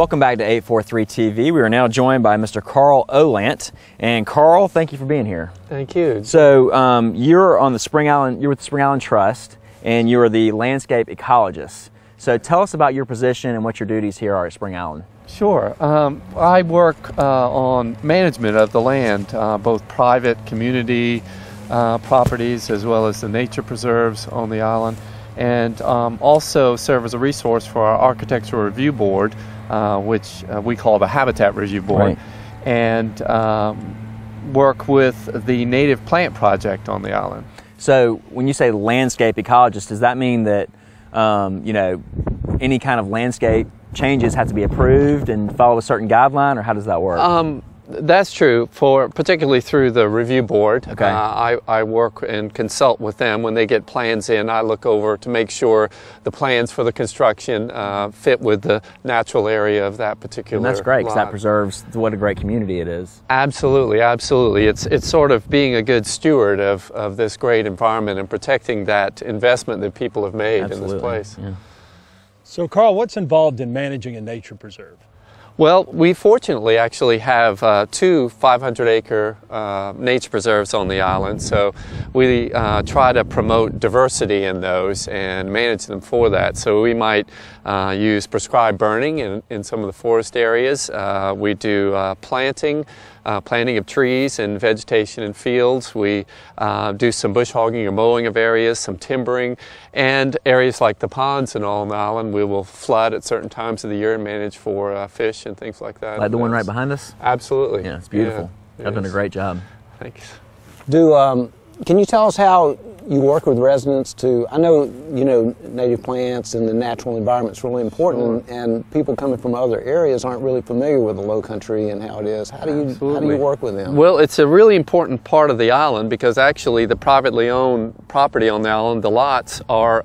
Welcome back to 843 TV. We are now joined by Mr. Karl Ohlandt. And Karl, thank you for being here. Thank you. So you're on the Spring Island, you're with the Spring Island Trust, and you're the landscape ecologist. So tell us about your position and what your duties here are at Spring Island. Sure. I work on management of the land, both private, community properties, as well as the nature preserves on the island, and also serve as a resource for our Architectural Review Board, which we call the Habitat Review Board, right. And work with the Native Plant Project on the island. So when you say landscape ecologist, does that mean that you know, any kind of landscape changes have to be approved and follow a certain guideline, or how does that work? That's true, particularly through the review board. Okay. I work and consult with them when they get plans in. I look over to make sure the plans for the construction fit with the natural area of that particular And that's great, because lot. that preserves what a great community it is. Absolutely, absolutely. It's sort of being a good steward of this great environment and protecting that investment that people have made Absolutely. in this place. Yeah. So Karl, what's involved in managing a nature preserve? Well, we fortunately actually have two 500-acre nature preserves on the island, so we try to promote diversity in those and manage them for that. So we might use prescribed burning in some of the forest areas. We do planting of trees and vegetation in fields. We do some bush hogging or mowing of areas, some timbering, and areas like the ponds and all on the island we will flood at certain times of the year and manage for fish and things like that. Like the one right behind us? Absolutely. Yeah, it's beautiful. Yeah, You've done a great job. Thanks. Can you tell us how you work with residents to, I know, you know, native plants and the natural environment is really important, Sure. and people coming from other areas aren't really familiar with the low country and how it is. How do you work with them? Well, it's a really important part of the island, because actually the privately owned property on the island, the lots are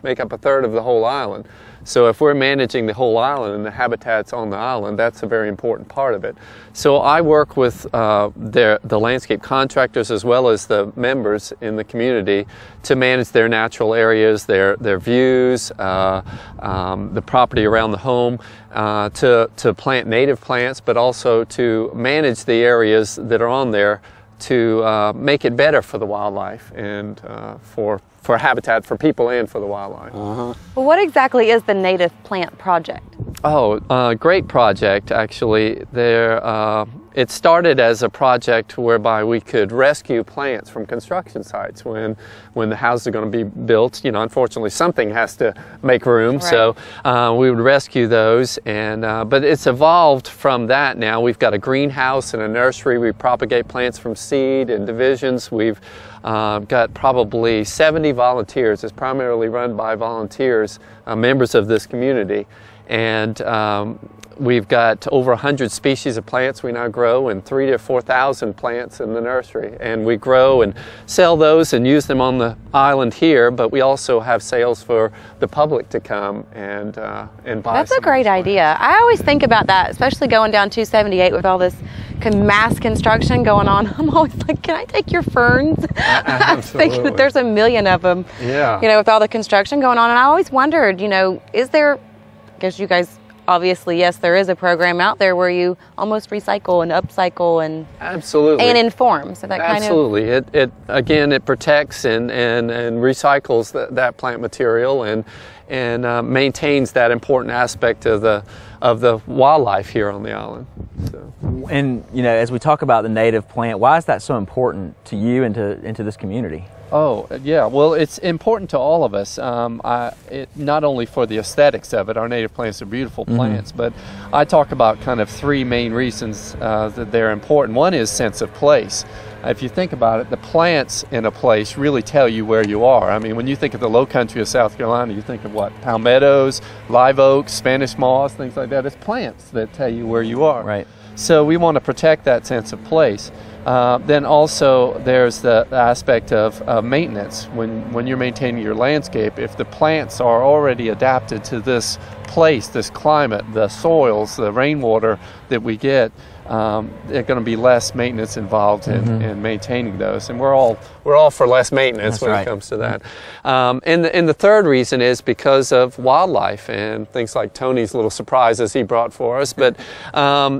make up a third of the whole island. So if we're managing the whole island and the habitats on the island, that's a very important part of it. So I work with the landscape contractors as well as the members in the community to manage their natural areas, their views, the property around the home, to plant native plants, but also to manage the areas that are on there to make it better for the wildlife and for habitat for people and for the wildlife. Uh-huh. Well, what exactly is the Native Plant Project? Oh, great project, actually. It started as a project whereby we could rescue plants from construction sites when the houses are going to be built. You know, unfortunately, something has to make room, right. So we would rescue those. And but it's evolved from that now. We've got a greenhouse and a nursery. We propagate plants from seed and divisions. We've got probably 70 volunteers. It's primarily run by volunteers, members of this community. And we've got over 100 species of plants we now grow, and 3,000 to 4,000 plants in the nursery. And we grow and sell those and use them on the island here, but we also have sales for the public to come and buy. That's a great idea. I always think about that, especially going down 278 with all this mass construction going on. I'm always like, can I take your ferns? I think that there's a million of them, yeah. You know, with all the construction going on. And I always wondered, you know, is there, I guess you guys, obviously, yes, there is a program out there where you almost recycle and upcycle and absolutely and inform. So that absolutely. It again, it protects and recycles that plant material and maintains that important aspect of the wildlife here on the island. So. And you know, as we talk about the native plant, why is that so important to you and to this community? Oh, yeah. Well, it's important to all of us. Not only for the aesthetics of it, our native plants are beautiful plants, but I talk about kind of three main reasons that they're important. One is sense of place. If you think about it, the plants in a place really tell you where you are. I mean, when you think of the low country of South Carolina, you think of what? Palmettos, live oaks, Spanish moss, things like that. It's plants that tell you where you are. Right. So we want to protect that sense of place. Then also there's the aspect of maintenance. When you're maintaining your landscape, if the plants are already adapted to this place, this climate, the soils, the rainwater that we get, there's going to be less maintenance involved in maintaining those, and we're all for less maintenance when it comes to that. And the third reason is because of wildlife and things like Tony's little surprises he brought for us, but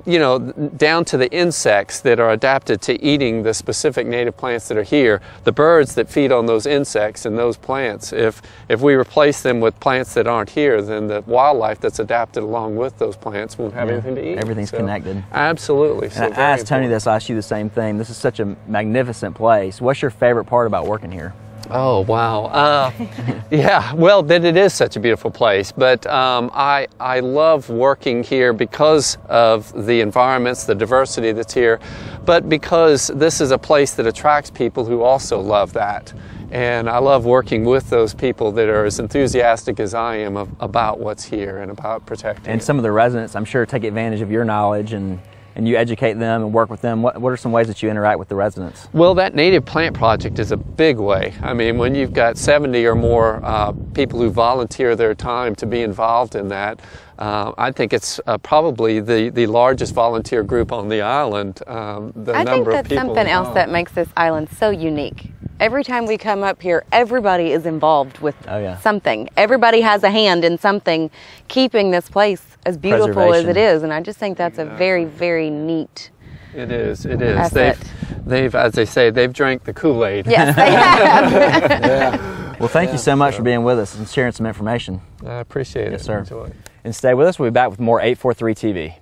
you know, down to the insects that are adapted to eating the specific native plants that are here, the birds that feed on those insects and those plants. If we replace them with plants that aren't here, then the wildlife that's adapted along with those plants won't have anything to eat. Everything's connected. Absolutely. So and I asked Tony this, I'll ask you the same thing. This is such a magnificent place. What's your favorite part about working here? Oh, wow. Yeah, well, that it is such a beautiful place, but I love working here because of the environments, the diversity that's here, but because this is a place that attracts people who also love that. And I love working with those people that are as enthusiastic as I am about what's here and about protecting And it. some of the residents, I'm sure, take advantage of your knowledge and you educate them and work with them. What are some ways that you interact with the residents? Well, that native plant project is a big way. I mean, when you've got 70 or more people who volunteer their time to be involved in that, I think it's probably the largest volunteer group on the island. I think that's something else that makes this island so unique. Every time we come up here, everybody is involved with something. Everybody has a hand in something keeping this place as beautiful as it is, and I just think that's a very, very neat It is, it is. asset. They've, as they say, they've drank the Kool-Aid. Yes, they have. Well, thank you so much for being with us and sharing some information. I appreciate it. Yes, sir. Enjoy. And stay with us. We'll be back with more 843 TV.